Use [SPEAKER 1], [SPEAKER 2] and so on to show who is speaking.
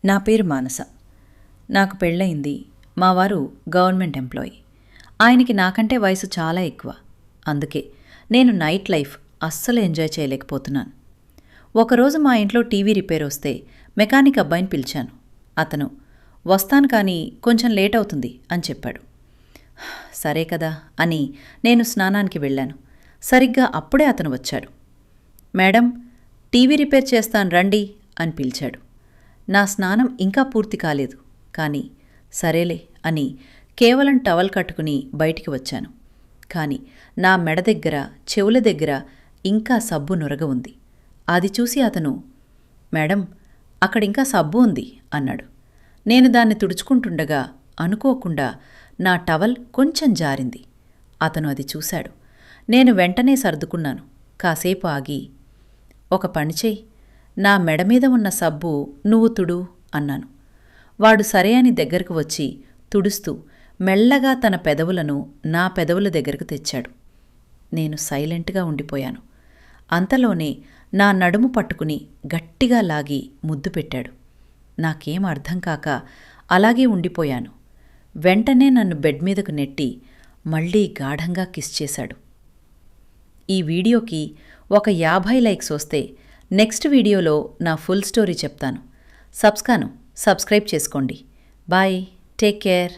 [SPEAKER 1] నా పేరు మానస. నాకు పెళ్ళయింది. మా వారు గవర్నమెంట్ ఎంప్లాయీ. ఆయనకి నాకంటే వయసు చాలా ఎక్కువ. అందుకే నేను నైట్ లైఫ్ అస్సలు ఎంజాయ్ చేయలేకపోతున్నాను. ఒకరోజు మా ఇంట్లో టీవీ రిపేర్ వస్తే మెకానిక్ అబ్బాయిని పిలిచాను. అతను వస్తాను కానీ కొంచెం లేట్ అవుతుంది అని చెప్పాడు. సరే కదా అని నేను స్నానానికి వెళ్ళాను. సరిగ్గా అప్పుడే అతను వచ్చాడు. మేడం, టీవీ రిపేర్ చేస్తాను రండి అని పిలిచాడు. నా స్నానం ఇంకా పూర్తి కాలేదు. కానీ సరేలే అని కేవలం టవల్ కట్టుకుని బయటికి వచ్చాను. కానీ నా మెడ దగ్గర, చెవుల దగ్గర ఇంకా సబ్బు నురగ ఉంది. అది చూసి అతను, మేడం, అక్కడింకా సబ్బు ఉంది అన్నాడు. నేను దాన్ని తుడుచుకుంటుండగా అనుకోకుండా నా టవల్ కొంచెం జారింది. అతను అది చూశాడు. నేను వెంటనే సర్దుకున్నాను. కాసేపు ఆగి, ఒక పని చెయ్యి, నా మెడ మీద ఉన్న సబ్బు నువ్వు తుడు అన్నాను. వాడు సరే అని దగ్గరకు వచ్చి తుడుస్తూ మెల్లగా తన పెదవులను నా పెదవుల దగ్గరకు తెచ్చాడు. నేను సైలెంట్గా ఉండిపోయాను. అంతలోనే నా నడుము పట్టుకుని గట్టిగా లాగి ముద్దు పెట్టాడు. నాకేం అర్థం కాక అలాగే ఉండిపోయాను. వెంటనే నన్ను బెడ్ మీదకు నెట్టి మళ్లీ గాఢంగా కిస్ చేశాడు. ఈ వీడియోకి ఒక 50 లైక్స్ వస్తే నెక్స్ట్ వీడియోలో నా ఫుల్ స్టోరీ చెప్తాను. సబ్స్క్రైబ్ చేసుకోండి. Bye, take care.